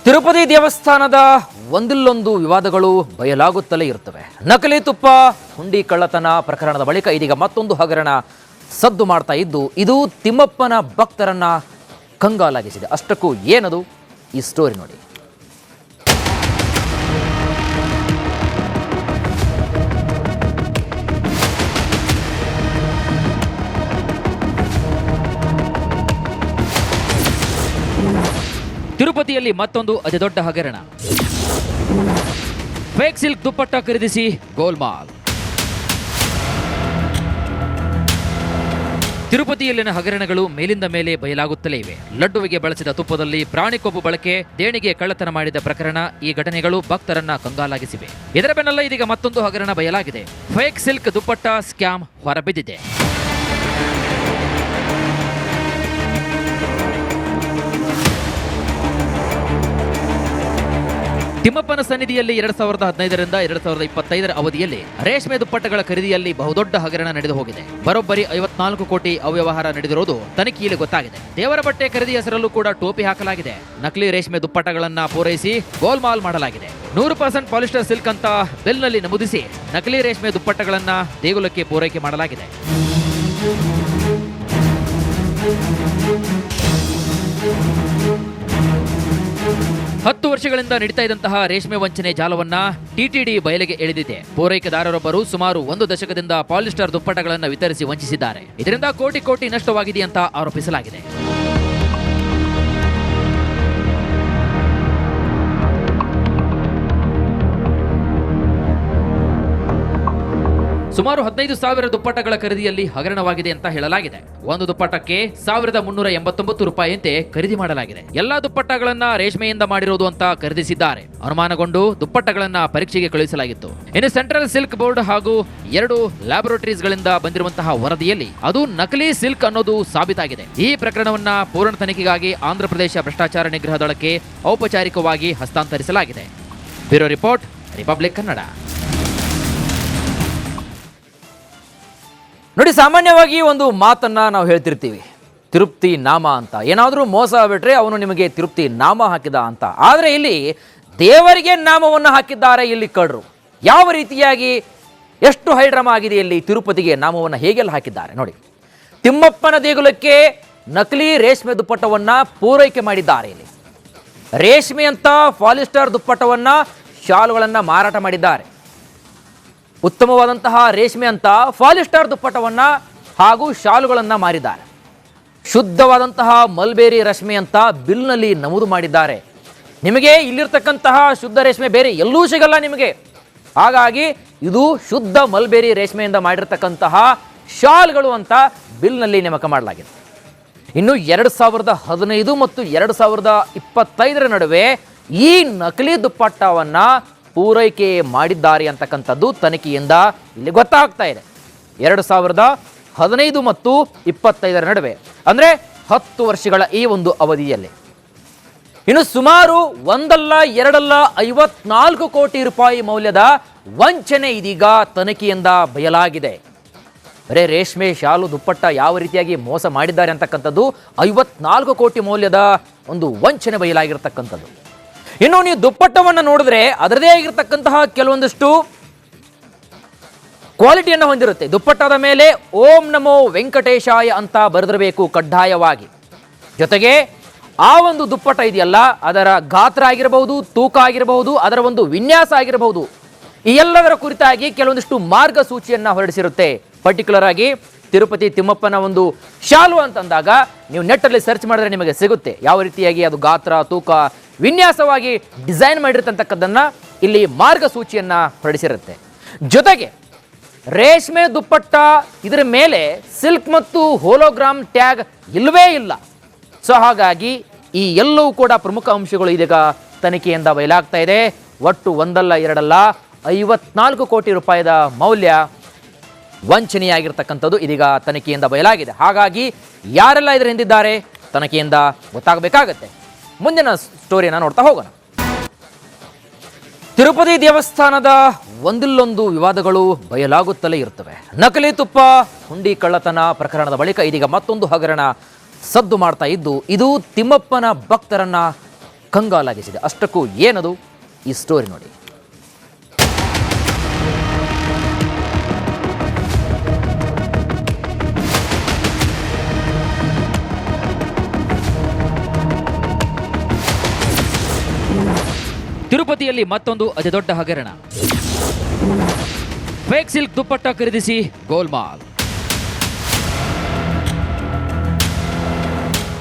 ತಿರುಪತಿ ದೇವಸ್ಥಾನದ ಒಂದಿಲ್ಲೊಂದು ವಿವಾದಗಳು ಬಯಲಾಗುತ್ತಲೇ ಇರುತ್ತವೆ. ನಕಲಿ ತುಪ್ಪ ಹುಂಡಿ ಕಳ್ಳತನ ಪ್ರಕರಣದ ಬಳಿಕ ಇದೀಗ ಮತ್ತೊಂದು ಹಗರಣ ಸದ್ದು ಮಾಡ್ತಾ ಇದ್ದು ಇದು ತಿಮ್ಮಪ್ಪನ ಭಕ್ತರನ್ನ ಕಂಗಾಲಾಗಿಸಿದೆ. ಅಷ್ಟಕ್ಕೂ ಏನದು ಈ ಸ್ಟೋರಿ ನೋಡಿ. ತಿರುಪತಿಯಲ್ಲಿ ಮತ್ತೊಂದು ಅತಿದೊಡ್ಡ ಹಗರಣ. ಫೇಕ್ ಸಿಲ್ಕ್ ದುಪ್ಪಟ್ಟ ಖರೀದಿಸಿ ಗೋಲ್ಮಾಲ್. ತಿರುಪತಿಯಲ್ಲಿನ ಹಗರಣಗಳು ಮೇಲಿಂದ ಮೇಲೆ ಬಯಲಾಗುತ್ತಲೇ ಇವೆ. ಲಡ್ಡುವಿಗೆ ಬಳಸಿದ ತುಪ್ಪದಲ್ಲಿ ಪ್ರಾಣಿ ಕೊಬ್ಬು ಬಳಕೆ, ದೇಣಿಗೆ ಕಳ್ಳತನ ಮಾಡಿದ ಪ್ರಕರಣ, ಈ ಘಟನೆಗಳು ಭಕ್ತರನ್ನ ಕಂಗಾಲಾಗಿಸಿವೆ. ಇದರ ಬೆನ್ನಲ್ಲ ಇದೀಗ ಮತ್ತೊಂದು ಹಗರಣ ಬಯಲಾಗಿದೆ. ಫೇಕ್ ಸಿಲ್ಕ್ ದುಪ್ಪಟ್ಟ ಸ್ಕ್ಯಾಮ್ ಹೊರಬಿದ್ದಿದೆ. ತಿಮ್ಮಪ್ಪನ ಸನ್ನಿಧಿಯಲ್ಲಿ 2015ರಿಂದ 2025 ಅವಧಿಯಲ್ಲಿ ರೇಷ್ಮೆ ದುಪ್ಪಟ್ಟಗಳ ಖರೀದಿಯಲ್ಲಿ ಬಹುದೊಡ್ಡ ಹಗರಣ ನಡೆದು ಹೋಗಿದೆ. ಬರೋಬ್ಬರಿ 54 ಕೋಟಿ ಅವ್ಯವಹಾರ ನಡೆದಿರುವುದು ತನಿಖೆಯಲ್ಲಿ ಗೊತ್ತಾಗಿದೆ. ದೇವರ ಬಟ್ಟೆ ಖರೀದಿ ಹೆಸರಲ್ಲೂ ಕೂಡ ಟೋಪಿ ಹಾಕಲಾಗಿದೆ. ನಕಲಿ ರೇಷ್ಮೆ ದುಪ್ಪಟ್ಟಗಳನ್ನ ಪೂರೈಸಿ ಗೋಲ್ಮಾಲ್ ಮಾಡಲಾಗಿದೆ. 100% ಪಾಲಿಸ್ಟರ್ ಸಿಲ್ಕ್ ಅಂತ ಬಿಲ್ನಲ್ಲಿ ನಮೂದಿಸಿ ನಕಲಿ ರೇಷ್ಮೆ ದುಪ್ಪಟ್ಟಗಳನ್ನ ದೇಗುಲಕ್ಕೆ ಪೂರೈಕೆ ಮಾಡಲಾಗಿದೆ. ಹತ್ತು ವರ್ಷಗಳಿಂದ ನಡೀತಾ ಇದ್ದಂತಹ ರೇಷ್ಮೆ ವಂಚನೆ ಜಾಲವನ್ನ ಟಿಟಿಡಿ ಬಯಲಿಗೆ ಎಳೆದಿದೆ. ಪೂರೈಕೆದಾರರೊಬ್ಬರು ಸುಮಾರು 1 ದಶಕದಿಂದ ಪಾಲಿಸ್ಟರ್ ದುಪ್ಪಟ್ಟಗಳನ್ನು ವಿತರಿಸಿ ವಂಚಿಸಿದ್ದಾರೆ. ಇದರಿಂದ ಕೋಟಿ ನಷ್ಟವಾಗಿದೆ ಅಂತ ಆರೋಪಿಸಲಾಗಿದೆ. ಸುಮಾರು 15,000 ದುಪ್ಪಟ್ಟಗಳ ಖರೀದಿಯಲ್ಲಿ ಹಗರಣವಾಗಿದೆ ಅಂತ ಹೇಳಲಾಗಿದೆ. ಒಂದು ದುಪ್ಪಟ್ಟಕ್ಕೆ 1,389 ರೂಪಾಯಿಯಂತೆ ಖರೀದಿ ಮಾಡಲಾಗಿದೆ. ಎಲ್ಲಾ ದುಪ್ಪಟ್ಟಗಳನ್ನ ರೇಷ್ಮೆಯಿಂದ ಮಾಡಿರೋದು ಅಂತ ಖರೀದಿಸಿದ್ದಾರೆ. ಅನುಮಾನಗೊಂಡು ದುಪ್ಪಟ್ಟಗಳನ್ನ ಪರೀಕ್ಷೆಗೆ ಕಳುಹಿಸಲಾಗಿತ್ತು. ಇನ್ನು ಸೆಂಟ್ರಲ್ ಸಿಲ್ಕ್ ಬೋರ್ಡ್ ಹಾಗೂ 2 ಲ್ಯಾಬೊರೇಟರೀಸ್ಗಳಿಂದ ಬಂದಿರುವಂತಹ ವರದಿಯಲ್ಲಿ ಅದು ನಕಲಿ ಸಿಲ್ಕ್ ಅನ್ನೋದು ಸಾಬೀತಾಗಿದೆ. ಈ ಪ್ರಕರಣವನ್ನ ಪೂರ್ಣ ತನಿಖೆಗಾಗಿ ಆಂಧ್ರಪ್ರದೇಶ ಭ್ರಷ್ಟಾಚಾರ ನಿಗ್ರಹ ದಳಕ್ಕೆ ಔಪಚಾರಿಕವಾಗಿ ಹಸ್ತಾಂತರಿಸಲಾಗಿದೆ. Bureau report, republic Kannada. ನೋಡಿ, ಸಾಮಾನ್ಯವಾಗಿ ಒಂದು ಮಾತನ್ನ ನಾವು ಹೇಳ್ತಿರ್ತೀವಿ, ತಿರುಪ್ತಿ ನಾಮ ಅಂತ. ಏನಾದರೂ ಮೋಸ ಬಿಟ್ರೆ ಅವನು ನಿಮಗೆ ತಿರುಪ್ತಿ ನಾಮ ಹಾಕಿದ ಅಂತ. ಆದರೆ ಇಲ್ಲಿ ದೇವರಿಗೆ ನಾಮವನ್ನು ಹಾಕಿದ್ದಾರೆ ಇಲ್ಲಿ ಕಳ್ಳರು. ಯಾವ ರೀತಿಯಾಗಿ ಎಷ್ಟು ಹೈಡ್ರಾಮ ಆಗಿದೆ ಇಲ್ಲಿ. ತಿರುಪತಿಗೆ ನಾಮವನ್ನು ಹೇಗೆಲ್ಲ ಹಾಕಿದ್ದಾರೆ ನೋಡಿ. ತಿಮ್ಮಪ್ಪನ ದೇಗುಲಕ್ಕೆ ನಕಲಿ ರೇಷ್ಮೆ ದುಪ್ಪಟ್ಟವನ್ನ ಪೂರೈಕೆ ಮಾಡಿದ್ದಾರೆ. ಇಲ್ಲಿ ರೇಷ್ಮೆ ಅಂತ ಪಾಲಿಸ್ಟರ್ ದುಪ್ಪಟ್ಟವನ್ನ, ಶಾಲುಗಳನ್ನ ಮಾರಾಟ ಮಾಡಿದ್ದಾರೆ. ಉತ್ತಮವಾದಂತಹ ರೇಷ್ಮೆ ಅಂತ ಪಾಲಿಸ್ಟರ್ ದುಪ್ಪಟ್ಟವನ್ನ ಹಾಗೂ ಶಾಲುಗಳನ್ನು ಮಾರಿದ್ದಾರೆ. ಶುದ್ಧವಾದಂತಹ ಮಲ್ಬೇರಿ ರೇಷ್ಮೆ ಅಂತ ಬಿಲ್ನಲ್ಲಿ ನಮೂದು ಮಾಡಿದ್ದಾರೆ. ನಿಮಗೆ ಇಲ್ಲಿರ್ತಕ್ಕಂತಹ ಶುದ್ಧ ರೇಷ್ಮೆ ಬೇರೆ ಎಲ್ಲೂ ಸಿಗಲ್ಲ ನಿಮಗೆ. ಹಾಗಾಗಿ ಇದು ಶುದ್ಧ ಮಲ್ಬೇರಿ ರೇಷ್ಮೆಯಿಂದ ಮಾಡಿರ್ತಕ್ಕಂತಹ ಶಾಲ್ಗಳು ಅಂತ ಬಿಲ್ನಲ್ಲಿ ನೇಮಕ ಮಾಡಲಾಗಿದೆ. ಇನ್ನು 2015 ಮತ್ತು 2025 ನಡುವೆ ಈ ನಕಲಿ ದುಪ್ಪಟ್ಟವನ್ನ ಪೂರೈಕೆ ಮಾಡಿದ್ದಾರೆ ಅಂತಕ್ಕಂಥದ್ದು ತನಿಖೆಯಿಂದ ಇಲ್ಲಿ ಗೊತ್ತಾಗ್ತಾ ಇದೆ. 2015 ಮತ್ತು 25 ನಡುವೆ ಅಂದರೆ 10 ವರ್ಷಗಳ ಈ ಒಂದು ಅವಧಿಯಲ್ಲಿ ಇನ್ನು ಸುಮಾರು 1 ಅಲ್ಲ 2 ಅಲ್ಲ 54 ಕೋಟಿ ರೂಪಾಯಿ ಮೌಲ್ಯದ ವಂಚನೆ ಇದೀಗ ತನಿಖೆಯಿಂದ ಬಯಲಾಗಿದೆ. ಬರೇ ರೇಷ್ಮೆ ಶಾಲು ದುಪ್ಪಟ್ಟ ಯಾವ ರೀತಿಯಾಗಿ ಮೋಸ ಮಾಡಿದ್ದಾರೆ ಅಂತಕ್ಕಂಥದ್ದು 54 ಕೋಟಿ ಮೌಲ್ಯದ ಒಂದು ವಂಚನೆ ಬಯಲಾಗಿರ್ತಕ್ಕಂಥದ್ದು. ಇನ್ನು ನೀವು ದುಪ್ಪಟ್ಟವನ್ನು ನೋಡಿದ್ರೆ ಅದರದೇ ಆಗಿರ್ತಕ್ಕಂತಹ ಕೆಲವೊಂದಷ್ಟು ಕ್ವಾಲಿಟಿಯನ್ನು ಹೊಂದಿರುತ್ತೆ. ದುಪ್ಪಟ್ಟದ ಮೇಲೆ ಓಂ ನಮೋ ವೆಂಕಟೇಶಾಯ ಅಂತ ಬರೆದಿರಬೇಕು ಕಡ್ಡಾಯವಾಗಿ. ಜೊತೆಗೆ ಆ ಒಂದು ದುಪ್ಪಟ್ಟ ಇದೆಯಲ್ಲ, ಅದರ ಗಾತ್ರ ಆಗಿರಬಹುದು, ತೂಕ ಆಗಿರಬಹುದು, ಅದರ ಒಂದು ವಿನ್ಯಾಸ ಆಗಿರಬಹುದು, ಈ ಎಲ್ಲದರ ಕುರಿತಾಗಿ ಕೆಲವೊಂದಿಷ್ಟು ಮಾರ್ಗಸೂಚಿಯನ್ನು ಹೊರಡಿಸಿರುತ್ತೆ. ಪರ್ಟಿಕ್ಯುಲರ್ ಆಗಿ ತಿರುಪತಿ ತಿಮ್ಮಪ್ಪನ ಒಂದು ಶಾಲು ಅಂತಂದಾಗ ನೀವು ನೆಟ್ಟಲ್ಲಿ ಸರ್ಚ್ ಮಾಡಿದ್ರೆ ನಿಮಗೆ ಸಿಗುತ್ತೆ ಯಾವ ರೀತಿಯಾಗಿ ಅದು ಗಾತ್ರ, ತೂಕ, ವಿನ್ಯಾಸವಾಗಿ ಡಿಸೈನ್ ಮಾಡಿರ್ತಕ್ಕಂಥದ್ದನ್ನ ಇಲ್ಲಿ ಮಾರ್ಗಸೂಚಿಯನ್ನ ಹೊರಡಿಸಿರುತ್ತೆ. ಜೊತೆಗೆ ರೇಷ್ಮೆ ದುಪ್ಪಟ್ಟ ಇದರ ಮೇಲೆ ಸಿಲ್ಕ್ ಮತ್ತು ಹೋಲೋಗ್ರಾಮ್ ಟ್ಯಾಗ್ ಇಲ್ಲವೇ ಇಲ್ಲ. ಸೊ ಹಾಗಾಗಿ ಈ ಎಲ್ಲವೂ ಕೂಡ ಪ್ರಮುಖ ಅಂಶಗಳು ಇದೀಗ ತನಿಖೆಯಿಂದ ಬಯಲಾಗ್ತಾ ಇದೆ. ಒಟ್ಟು 1 ಅಲ್ಲ 2 ಅಲ್ಲ 54 ಕೋಟಿ ರೂಪಾಯಿದ ಮೌಲ್ಯ ವಂಚನೆಯಾಗಿರ್ತಕ್ಕಂಥದ್ದು ಇದೀಗ ತನಿಖೆಯಿಂದ ಬಯಲಾಗಿದೆ. ಹಾಗಾಗಿ ಯಾರೆಲ್ಲ ಇದರ ಹಿಂದಿದ್ದಾರೆ ತನಿಖೆಯಿಂದ ಗೊತ್ತಾಗಬೇಕಾಗತ್ತೆ. ಮುಂದಿನ ಸ್ಟೋರಿಯನ್ನು ನೋಡ್ತಾ ಹೋಗೋಣ. ತಿರುಪತಿ ದೇವಸ್ಥಾನದ ಒಂದಿಲ್ಲೊಂದು ವಿವಾದಗಳು ಬಯಲಾಗುತ್ತಲೇ ಇರುತ್ತವೆ. ನಕಲಿ ತುಪ್ಪ ಹುಂಡಿ ಕಳ್ಳತನ ಪ್ರಕರಣದ ಬಳಿಕ ಇದೀಗ ಮತ್ತೊಂದು ಹಗರಣ ಸದ್ದು ಮಾಡ್ತಾ ಇದ್ದು ಇದು ತಿಮ್ಮಪ್ಪನ ಭಕ್ತರನ್ನ ಕಂಗಾಲಾಗಿಸಿದೆ. ಅಷ್ಟಕ್ಕೂ ಏನದು ಈ ಸ್ಟೋರಿ ನೋಡಿ. ತಿರುಪತಿಯಲ್ಲಿ ಮತ್ತೊಂದು ಅತಿದೊಡ್ಡ ಹಗರಣ. ಫೇಕ್ ಸಿಲ್ಕ್ ದುಪ್ಪಟ್ಟ ಖರೀದಿಸಿ ಗೋಲ್ಮಾಲ್.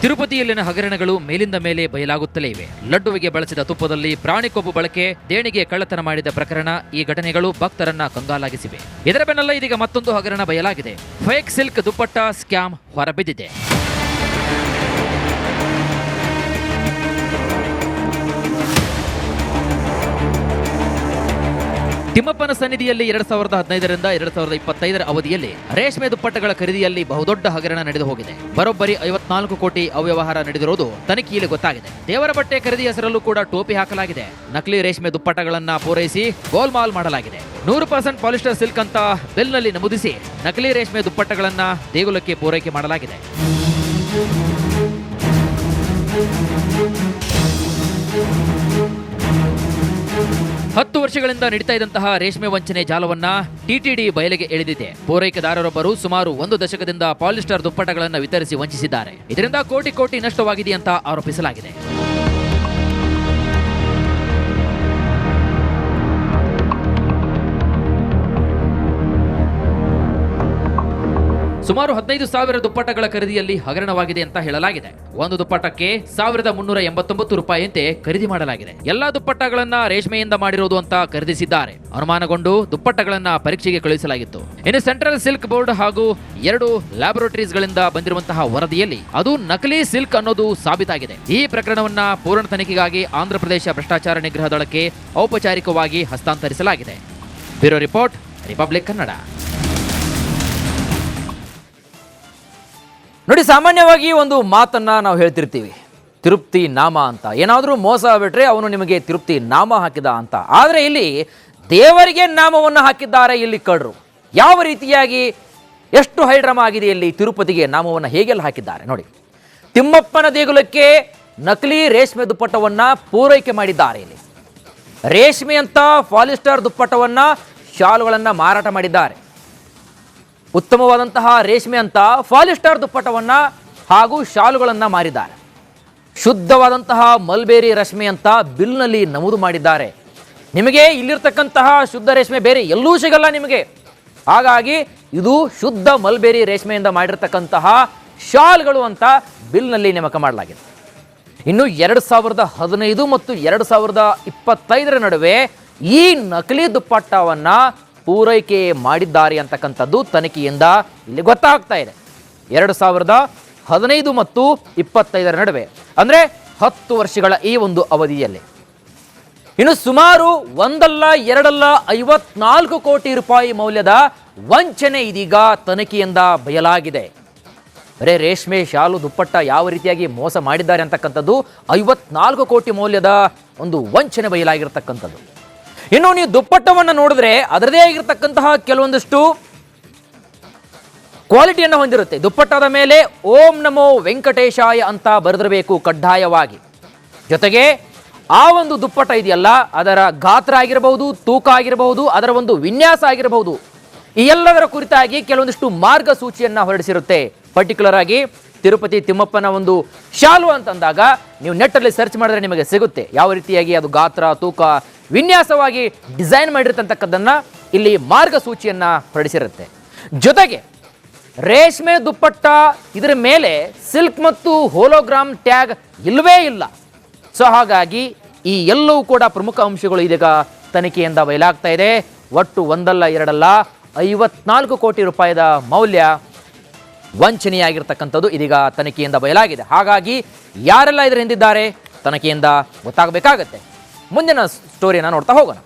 ತಿರುಪತಿಯಲ್ಲಿನ ಹಗರಣಗಳು ಮೇಲಿಂದ ಮೇಲೆ ಬಯಲಾಗುತ್ತಲೇ ಇವೆ. ಲಡ್ಡುವಿಗೆ ಬಳಸಿದ ತುಪ್ಪದಲ್ಲಿ ಪ್ರಾಣಿ ಕೊಬ್ಬು ಬಳಕೆ, ದೇಣಿಗೆ ಕಳ್ಳತನ ಮಾಡಿದ ಪ್ರಕರಣ, ಈ ಘಟನೆಗಳು ಭಕ್ತರನ್ನ ಕಂಗಾಲಾಗಿಸಿವೆ. ಇದರ ಬೆನ್ನಲ್ಲ ಇದೀಗ ಮತ್ತೊಂದು ಹಗರಣ ಬಯಲಾಗಿದೆ. ಫೇಕ್ ಸಿಲ್ಕ್ ದುಪ್ಪಟ್ಟ ಸ್ಕ್ಯಾಮ್ ಹೊರಬಿದ್ದಿದೆ. ತಿಮ್ಮಪ್ಪನ ಸನ್ನಿಧಿಯಲ್ಲಿ 2015ರಿಂದ 2025 ಅವಧಿಯಲ್ಲಿ ರೇಷ್ಮೆ ದುಪ್ಪಟ್ಟಗಳ ಖರೀದಿಯಲ್ಲಿ ಬಹುದೊಡ್ಡ ಹಗರಣ ನಡೆದು ಹೋಗಿದೆ. ಬರೋಬ್ಬರಿ 54 ಕೋಟಿ ಅವ್ಯವಹಾರ ನಡೆದಿರುವುದು ತನಿಖೆಯಲ್ಲಿ ಗೊತ್ತಾಗಿದೆ. ದೇವರ ಬಟ್ಟೆ ಖರೀದಿ ಹೆಸರಲ್ಲೂ ಕೂಡ ಟೋಪಿ ಹಾಕಲಾಗಿದೆ. ನಕಲಿ ರೇಷ್ಮೆ ದುಪ್ಪಟ್ಟಗಳನ್ನ ಪೂರೈಸಿ ಗೋಲ್ಮಾಲ್ ಮಾಡಲಾಗಿದೆ. 100% ಪಾಲಿಸ್ಟರ್ ಸಿಲ್ಕ್ ಅಂತ ಬಿಲ್ನಲ್ಲಿ ನಮೂದಿಸಿ ನಕಲಿ ರೇಷ್ಮೆ ದುಪ್ಪಟ್ಟಗಳನ್ನ ದೇಗುಲಕ್ಕೆ ಪೂರೈಕೆ ಮಾಡಲಾಗಿದೆ. ಹತ್ತು ವರ್ಷಗಳಿಂದ ನಡೀತಾ ಇದ್ದಂತಹ ರೇಷ್ಮೆ ವಂಚನೆ ಜಾಲವನ್ನ ಟಿಟಿಡಿ ಬಯಲಿಗೆ ಎಳೆದಿದೆ. ಪೂರೈಕೆದಾರರೊಬ್ಬರು ಸುಮಾರು 1 ದಶಕದಿಂದ ಪಾಲಿಸ್ಟರ್ ದುಪ್ಪಟ್ಟಗಳನ್ನು ವಿತರಿಸಿ ವಂಚಿಸಿದ್ದಾರೆ. ಇದರಿಂದ ಕೋಟಿ ನಷ್ಟವಾಗಿದೆ ಅಂತ ಆರೋಪಿಸಲಾಗಿದೆ. ಸುಮಾರು 15,000 ದುಪ್ಪಟ್ಟಗಳ ಖರೀದಿಯಲ್ಲಿ ಹಗರಣವಾಗಿದೆ ಅಂತ ಹೇಳಲಾಗಿದೆ. ಒಂದು ದುಪ್ಪಟ್ಟಕ್ಕೆ 1,389 ರೂಪಾಯಿಯಂತೆ ಖರೀದಿ ಮಾಡಲಾಗಿದೆ. ಎಲ್ಲಾ ದುಪ್ಪಟ್ಟಗಳನ್ನ ರೇಷ್ಮೆಯಿಂದ ಮಾಡಿರೋದು ಅಂತ ಖರೀದಿಸಿದ್ದಾರೆ. ಅನುಮಾನಗೊಂಡು ದುಪ್ಪಟ್ಟಗಳನ್ನ ಪರೀಕ್ಷೆಗೆ ಕಳುಹಿಸಲಾಗಿತ್ತು. ಇನ್ನು ಸೆಂಟ್ರಲ್ ಸಿಲ್ಕ್ ಬೋರ್ಡ್ ಹಾಗೂ 2 ಲ್ಯಾಬೊರೇಟರೀಸ್ಗಳಿಂದ ಬಂದಿರುವಂತಹ ವರದಿಯಲ್ಲಿ ಅದು ನಕಲಿ ಸಿಲ್ಕ್ ಅನ್ನೋದು ಸಾಬೀತಾಗಿದೆ. ಈ ಪ್ರಕರಣವನ್ನ ಪೂರ್ಣ ತನಿಖೆಗಾಗಿ ಆಂಧ್ರಪ್ರದೇಶ ಭ್ರಷ್ಟಾಚಾರ ನಿಗ್ರಹ ದಳಕ್ಕೆ ಔಪಚಾರಿಕವಾಗಿ ಹಸ್ತಾಂತರಿಸಲಾಗಿದೆ. Bureau report, republic Kannada. ನೋಡಿ, ಸಾಮಾನ್ಯವಾಗಿ ಒಂದು ಮಾತನ್ನ ನಾವು ಹೇಳ್ತಿರ್ತೀವಿ, ತಿರುಪ್ತಿ ನಾಮ ಅಂತ. ಏನಾದರೂ ಮೋಸ ಬಿಟ್ರೆ ಅವನು ನಿಮಗೆ ತಿರುಪ್ತಿ ನಾಮ ಹಾಕಿದ ಅಂತ. ಆದರೆ ಇಲ್ಲಿ ದೇವರಿಗೆ ನಾಮವನ್ನು ಹಾಕಿದ್ದಾರೆ ಇಲ್ಲಿ ಕಳ್ಳರು. ಯಾವ ರೀತಿಯಾಗಿ, ಎಷ್ಟು ಹೈಡ್ರಾಮ ಆಗಿದೆ ಇಲ್ಲಿ. ತಿರುಪತಿಗೆ ನಾಮವನ್ನು ಹೇಗೆಲ್ಲ ಹಾಕಿದ್ದಾರೆ ನೋಡಿ. ತಿಮ್ಮಪ್ಪನ ದೇಗುಲಕ್ಕೆ ನಕಲಿ ರೇಷ್ಮೆ ದುಪ್ಪಟ್ಟವನ್ನು ಪೂರೈಕೆ ಮಾಡಿದ್ದಾರೆ. ಇಲ್ಲಿ ರೇಷ್ಮೆ ಅಂತ ಪಾಲಿಸ್ಟರ್ ದುಪ್ಪಟ್ಟವನ್ನು, ಶಾಲುಗಳನ್ನು ಮಾರಾಟ ಮಾಡಿದ್ದಾರೆ. ಉತ್ತಮವಾದಂತಹ ರೇಷ್ಮೆ ಅಂತ ಪಾಲಿಸ್ಟರ್ ದುಪ್ಪಟ್ಟವನ್ನು ಹಾಗೂ ಶಾಲುಗಳನ್ನು ಮಾರಿದ್ದಾರೆ. ಶುದ್ಧವಾದಂತಹ ಮಲ್ಬೇರಿ ರೇಷ್ಮೆ ಅಂತ ಬಿಲ್ನಲ್ಲಿ ನಮೂದು ಮಾಡಿದ್ದಾರೆ. ನಿಮಗೆ ಇಲ್ಲಿರ್ತಕ್ಕಂತಹ ಶುದ್ಧ ರೇಷ್ಮೆ ಬೇರೆ ಎಲ್ಲೂ ಸಿಗಲ್ಲ ನಿಮಗೆ. ಹಾಗಾಗಿ ಇದು ಶುದ್ಧ ಮಲ್ಬೇರಿ ರೇಷ್ಮೆಯಿಂದ ಮಾಡಿರ್ತಕ್ಕಂತಹ ಶಾಲ್ಗಳು ಅಂತ ಬಿಲ್ನಲ್ಲಿ ನೇಮಕ ಮಾಡಲಾಗಿದೆ. ಇನ್ನು 2015 ಮತ್ತು 2025 ನಡುವೆ ಈ ನಕಲಿ ದುಪ್ಪಟ್ಟವನ್ನು ಪೂರೈಕೆ ಮಾಡಿದ್ದಾರೆ ಅಂತಕ್ಕಂಥದ್ದು ತನಿಖೆಯಿಂದ ಇಲ್ಲಿ ಗೊತ್ತಾಗ್ತಾ ಇದೆ. 2015 ಮತ್ತು 25 ನಡುವೆ, ಅಂದರೆ 10 ವರ್ಷಗಳ ಈ ಒಂದು ಅವಧಿಯಲ್ಲಿ ಇನ್ನು ಸುಮಾರು 1 ಅಲ್ಲ 2 ಅಲ್ಲ 54 ಕೋಟಿ ರೂಪಾಯಿ ಮೌಲ್ಯದ ವಂಚನೆ ಇದೀಗ ತನಿಖೆಯಿಂದ ಬಯಲಾಗಿದೆ. ಬರೇ ರೇಷ್ಮೆ ಶಾಲು ದುಪ್ಪಟ್ಟ ಯಾವ ರೀತಿಯಾಗಿ ಮೋಸ ಮಾಡಿದ್ದಾರೆ ಅಂತಕ್ಕಂಥದ್ದು 54 ಕೋಟಿ ಮೌಲ್ಯದ ಒಂದು ವಂಚನೆ ಬಯಲಾಗಿರ್ತಕ್ಕಂಥದ್ದು. ಇನ್ನು ನೀವು ದುಪ್ಪಟ್ಟವನ್ನು ನೋಡಿದ್ರೆ ಅದರದೇ ಆಗಿರ್ತಕ್ಕಂತಹ ಕೆಲವೊಂದಷ್ಟು ಕ್ವಾಲಿಟಿಯನ್ನು ಹೊಂದಿರುತ್ತೆ. ದುಪ್ಪಟ್ಟದ ಮೇಲೆ ಓಂ ನಮೋ ವೆಂಕಟೇಶಾಯ ಅಂತ ಬರೆದಿರಬೇಕು ಕಡ್ಡಾಯವಾಗಿ. ಜೊತೆಗೆ ಆ ಒಂದು ದುಪ್ಪಟ್ಟ ಇದೆಯಲ್ಲ, ಅದರ ಗಾತ್ರ ಆಗಿರಬಹುದು, ತೂಕ ಆಗಿರಬಹುದು, ಅದರ ಒಂದು ವಿನ್ಯಾಸ ಆಗಿರಬಹುದು, ಈ ಎಲ್ಲದರ ಕುರಿತಾಗಿ ಕೆಲವೊಂದಿಷ್ಟು ಮಾರ್ಗಸೂಚಿಯನ್ನು ಹೊರಡಿಸಿರುತ್ತೆ. ಪರ್ಟಿಕ್ಯುಲರ್ ಆಗಿ ತಿರುಪತಿ ತಿಮ್ಮಪ್ಪನ ಒಂದು ಶಾಲು ಅಂತಂದಾಗ ನೀವು ನೆಟ್ಟಲ್ಲಿ ಸರ್ಚ್ ಮಾಡಿದ್ರೆ ನಿಮಗೆ ಸಿಗುತ್ತೆ ಯಾವ ರೀತಿಯಾಗಿ ಅದು ಗಾತ್ರ, ತೂಕ, ವಿನ್ಯಾಸವಾಗಿ ಡಿಸೈನ್ ಮಾಡಿರ್ತಕ್ಕಂಥದ್ದನ್ನ ಇಲ್ಲಿ ಮಾರ್ಗಸೂಚಿಯನ್ನ ಹೊರಡಿಸಿರುತ್ತೆ. ಜೊತೆಗೆ ರೇಷ್ಮೆ ದುಪ್ಪಟ್ಟ ಇದರ ಮೇಲೆ ಸಿಲ್ಕ್ ಮತ್ತು ಹೋಲೋಗ್ರಾಮ್ ಟ್ಯಾಗ್ ಇಲ್ಲವೇ ಇಲ್ಲ. ಸೊ ಹಾಗಾಗಿ ಈ ಎಲ್ಲವೂ ಕೂಡ ಪ್ರಮುಖ ಅಂಶಗಳು ಇದೀಗ ತನಿಖೆಯಿಂದ ಬಯಲಾಗ್ತಾ ಇದೆ. ಒಟ್ಟು 1 ಅಲ್ಲ 2 ಅಲ್ಲ 54 ಕೋಟಿ ರೂಪಾಯಿದ ಮೌಲ್ಯ ವಂಚನೆಯಾಗಿರ್ತಕ್ಕಂಥದ್ದು ಇದೀಗ ತನಿಖೆಯಿಂದ ಬಯಲಾಗಿದೆ. ಹಾಗಾಗಿ ಯಾರೆಲ್ಲ ಇದರ ಹಿಂದಿದ್ದಾರೆ ತನಿಖೆಯಿಂದ ಗೊತ್ತಾಗಬೇಕಾಗತ್ತೆ. ಮುಂದಿನ ಸ್ಟೋರಿಯನ್ನು ನೋಡ್ತಾ ಹೋಗೋಣ.